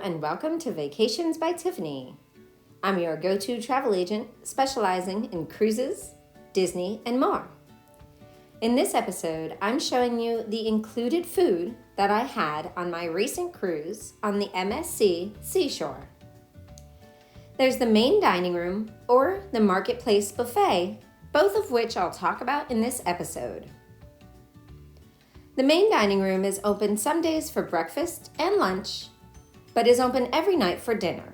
and welcome to Vacations by Tiffany. I'm your go-to travel agent specializing in cruises, Disney, and more. In this episode, I'm showing you the included food that I had on my recent cruise on the MSC Seashore. There's the main dining room or the marketplace buffet, both of which I'll talk about in this episode. The main dining room is open some days for breakfast and lunch, but is open every night for dinner.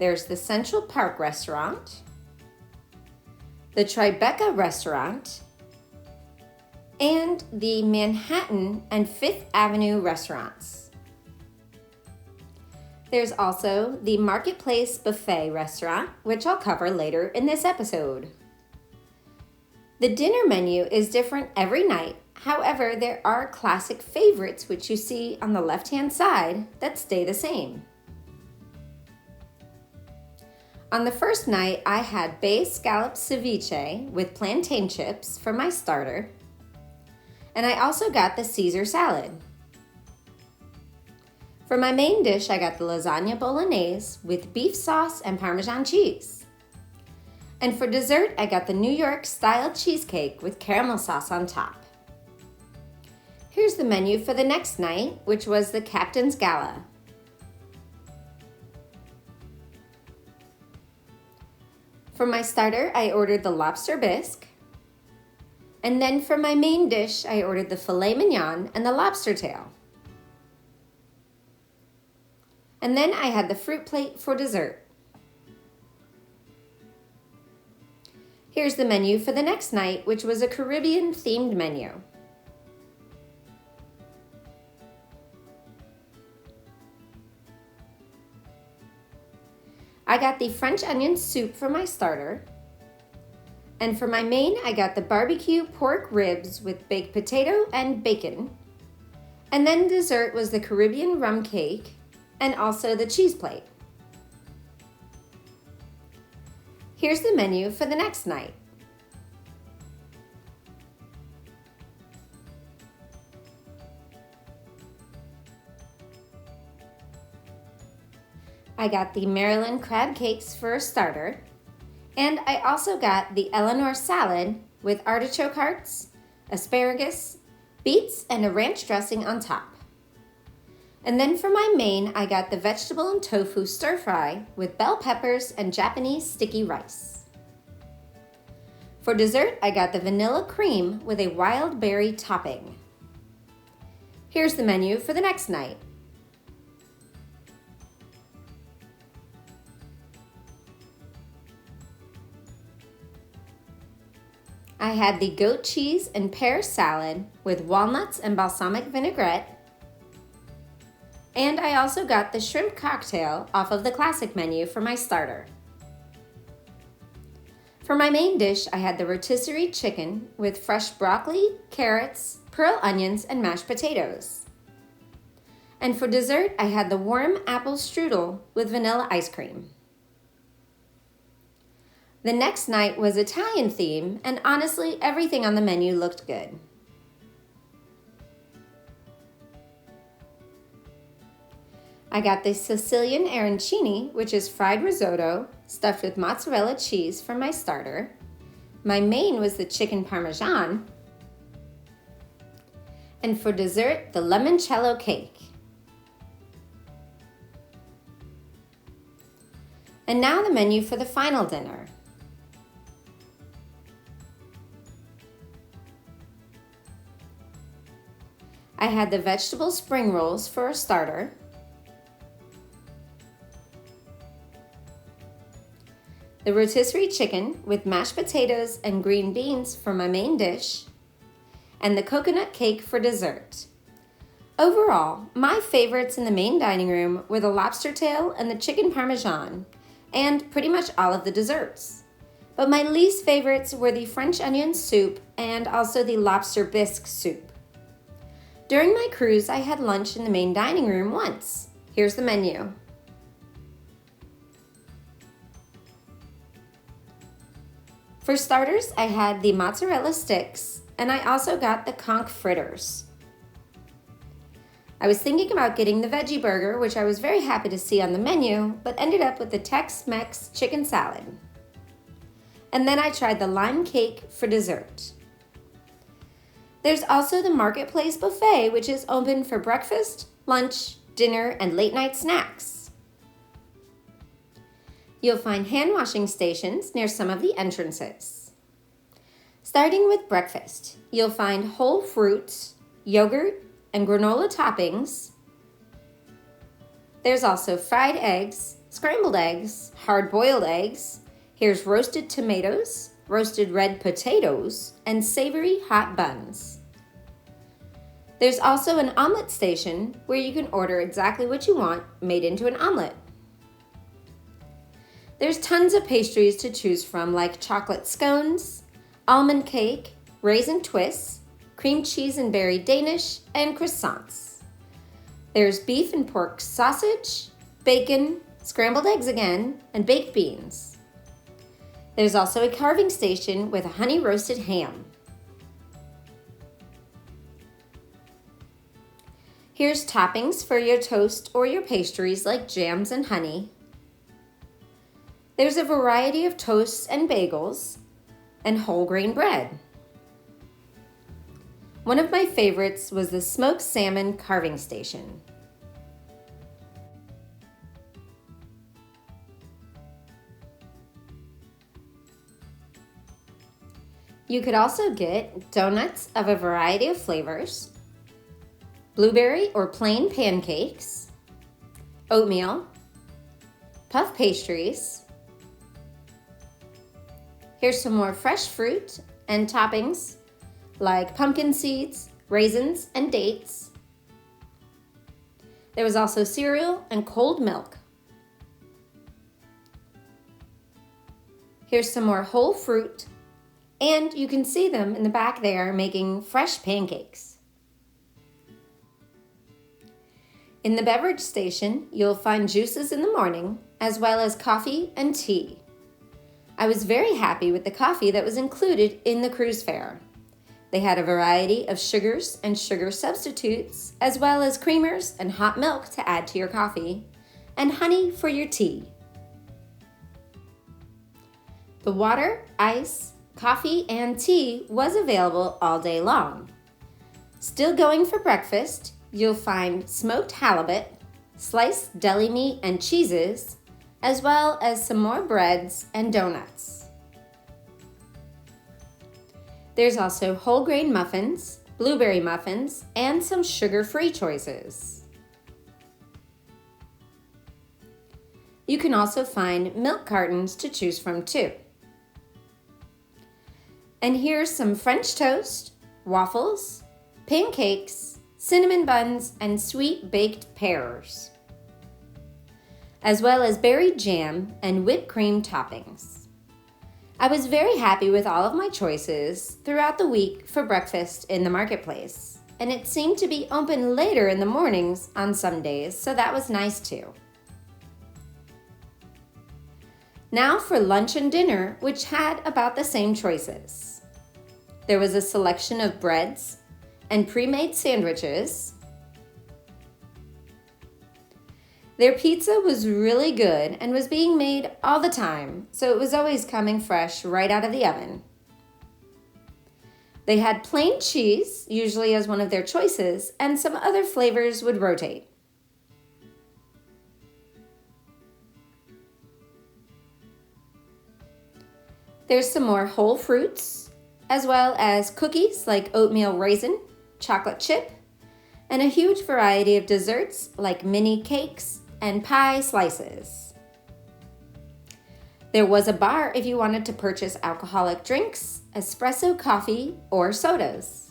There's the Central Park Restaurant, the Tribeca Restaurant, and the Manhattan and Fifth Avenue restaurants. There's also the Marketplace Buffet restaurant, which I'll cover later in this episode. The dinner menu is different every night. However, there are classic favorites which you see on the left-hand side that stay the same. On the first night, I had bay scallop ceviche with plantain chips for my starter, and I also got the Caesar salad. For my main dish, I got the lasagna bolognese with beef sauce and Parmesan cheese. And for dessert, I got the New York style cheesecake with caramel sauce on top. Here's the menu for the next night, which was the Captain's Gala. For my starter, I ordered the lobster bisque. And then for my main dish, I ordered the filet mignon and the lobster tail. And then I had the fruit plate for dessert. Here's the menu for the next night, which was a Caribbean-themed menu. I got the French onion soup for my starter. And for my main, I got the barbecue pork ribs with baked potato and bacon. And then dessert was the Caribbean rum cake and also the cheese plate. Here's the menu for the next night. I got the Maryland crab cakes for a starter, and I also got the Eleanor salad with artichoke hearts, asparagus, beets, and a ranch dressing on top. And then for my main, I got the vegetable and tofu stir fry with bell peppers and Japanese sticky rice. For dessert, I got the vanilla cream with a wild berry topping. Here's the menu for the next night. I had the goat cheese and pear salad with walnuts and balsamic vinaigrette. And I also got the shrimp cocktail off of the classic menu for my starter. For my main dish, I had the rotisserie chicken with fresh broccoli, carrots, pearl onions, and mashed potatoes. And for dessert, I had the warm apple strudel with vanilla ice cream. The next night was Italian theme, and honestly, everything on the menu looked good. I got the Sicilian arancini, which is fried risotto stuffed with mozzarella cheese for my starter. My main was the chicken parmesan. And for dessert, the limoncello cake. And now the menu for the final dinner. I had the vegetable spring rolls for a starter, the rotisserie chicken with mashed potatoes and green beans for my main dish, and the coconut cake for dessert. Overall, my favorites in the main dining room were the lobster tail and the chicken parmesan, and pretty much all of the desserts. But my least favorites were the French onion soup and also the lobster bisque soup. During my cruise, I had lunch in the main dining room once. Here's the menu. For starters, I had the mozzarella sticks, and I also got the conch fritters. I was thinking about getting the veggie burger, which I was very happy to see on the menu, but ended up with the Tex-Mex chicken salad. And then I tried the lime cake for dessert. There's also the Marketplace buffet, which is open for breakfast, lunch, dinner, and late night snacks. You'll find hand washing stations near some of the entrances. Starting with breakfast, you'll find whole fruits, yogurt, and granola toppings. There's also fried eggs, scrambled eggs, hard-boiled eggs. Here's roasted tomatoes, roasted red potatoes, and savory hot buns. There's also an omelet station where you can order exactly what you want made into an omelet. There's tons of pastries to choose from, like chocolate scones, almond cake, raisin twists, cream cheese and berry Danish, and croissants. There's beef and pork sausage, bacon, scrambled eggs again, and baked beans. There's also a carving station with a honey roasted ham. Here's toppings for your toast or your pastries like jams and honey. There's a variety of toasts and bagels and whole grain bread. One of my favorites was the smoked salmon carving station. You could also get donuts of a variety of flavors, blueberry or plain pancakes, oatmeal, puff pastries. Here's some more fresh fruit and toppings like pumpkin seeds, raisins, and dates. There was also cereal and cold milk. Here's some more whole fruit, and you can see them in the back there making fresh pancakes. In the beverage station, you'll find juices in the morning, as well as coffee and tea. I was very happy with the coffee that was included in the cruise fare. They had a variety of sugars and sugar substitutes, as well as creamers and hot milk to add to your coffee, and honey for your tea. The water, ice, coffee, and tea was available all day long. Still going for breakfast, you'll find smoked halibut, sliced deli meat and cheeses, as well as some more breads and donuts. There's also whole grain muffins, blueberry muffins, and some sugar-free choices. You can also find milk cartons to choose from too. And here's some French toast, waffles, pancakes, cinnamon buns, and sweet baked pears, as well as berry jam and whipped cream toppings. I was very happy with all of my choices throughout the week for breakfast in the marketplace, and it seemed to be open later in the mornings on some days, so that was nice too. Now for lunch and dinner, which had about the same choices. There was a selection of breads and pre-made sandwiches. Their pizza was really good and was being made all the time, so it was always coming fresh right out of the oven. They had plain cheese, usually as one of their choices, and some other flavors would rotate. There's some more whole fruits, as well as cookies like oatmeal raisin, chocolate chip, and a huge variety of desserts like mini cakes and pie slices. There was a bar if you wanted to purchase alcoholic drinks, espresso coffee, or sodas.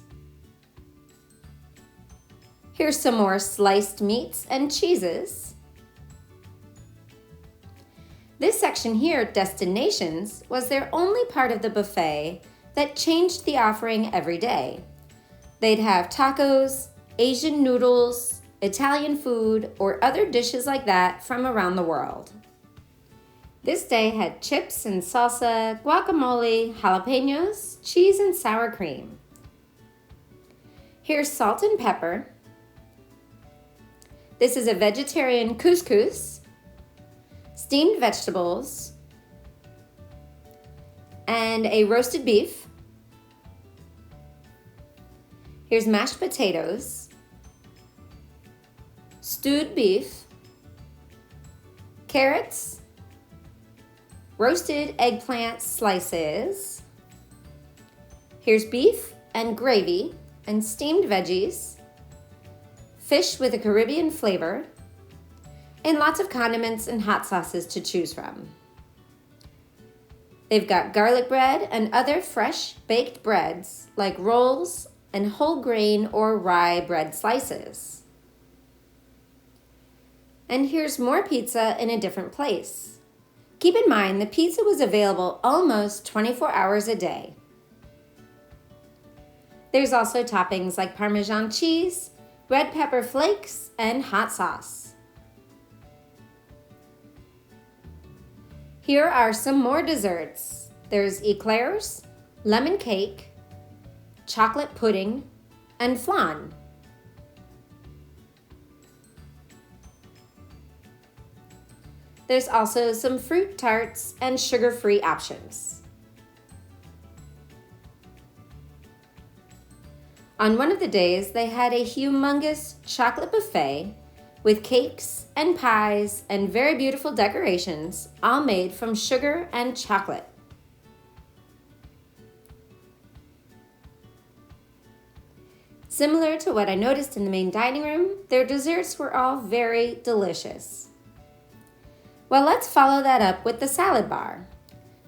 Here's some more sliced meats and cheeses. This section here, Destinations, was their only part of the buffet that changed the offering every day. They'd have tacos, Asian noodles, Italian food, or other dishes like that from around the world. This day had chips and salsa, guacamole, jalapenos, cheese, and sour cream. Here's salt and pepper, This is a vegetarian couscous, steamed vegetables, and a roasted beef. Here's mashed potatoes, stewed beef, carrots, roasted eggplant slices. Here's beef and gravy and steamed veggies, fish with a Caribbean flavor, and lots of condiments and hot sauces to choose from. They've got garlic bread and other fresh baked breads like rolls and whole grain or rye bread slices. And here's more pizza in a different place. Keep in mind the pizza was available almost 24 hours a day. There's also toppings like Parmesan cheese, red pepper flakes, and hot sauce. Here are some more desserts. There's eclairs, lemon cake, chocolate pudding, and flan. There's also some fruit tarts and sugar-free options. On one of the days, they had a humongous chocolate buffet with cakes and pies and very beautiful decorations, all made from sugar and chocolate. Similar to what I noticed in the main dining room, their desserts were all very delicious. Well, let's follow that up with the salad bar.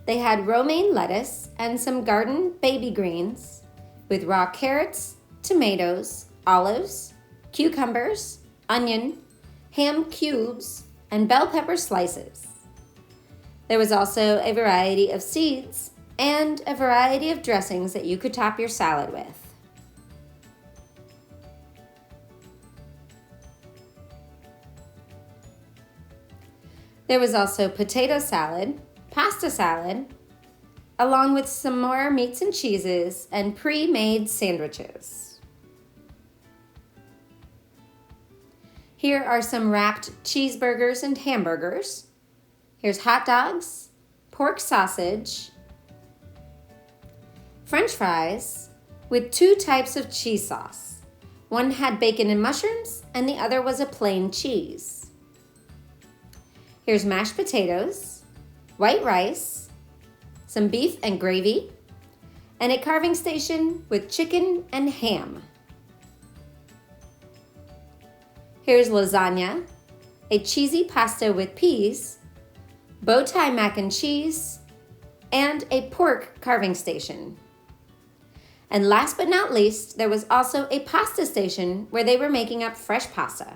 They had romaine lettuce and some garden baby greens with raw carrots, tomatoes, olives, cucumbers, onion, ham cubes, and bell pepper slices. There was also a variety of seeds and a variety of dressings that you could top your salad with. There was also potato salad, pasta salad, along with some more meats and cheeses and pre-made sandwiches. Here are some wrapped cheeseburgers and hamburgers. Here's hot dogs, pork sausage, French fries with 2 types of cheese sauce. One had bacon and mushrooms, and the other was a plain cheese. Here's mashed potatoes, white rice, some beef and gravy, and a carving station with chicken and ham. Here's lasagna, a cheesy pasta with peas, bow tie mac and cheese, and a pork carving station. And last but not least, there was also a pasta station where they were making up fresh pasta.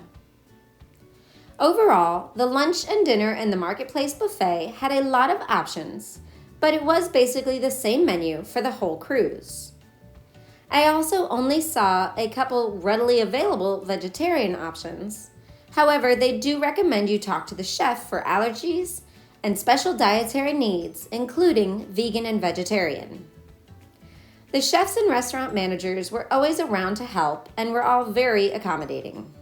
Overall, the lunch and dinner in the Marketplace buffet had a lot of options, but it was basically the same menu for the whole cruise. I also only saw a couple readily available vegetarian options. However, they do recommend you talk to the chef for allergies and special dietary needs, including vegan and vegetarian. The chefs and restaurant managers were always around to help and were all very accommodating.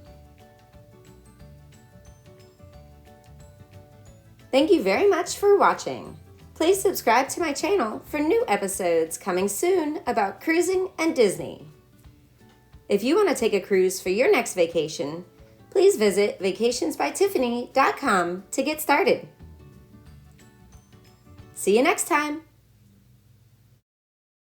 Thank you very much for watching. Please subscribe to my channel for new episodes coming soon about cruising and Disney. If you want to take a cruise for your next vacation, please visit vacationsbytiffany.com to get started. See you next time.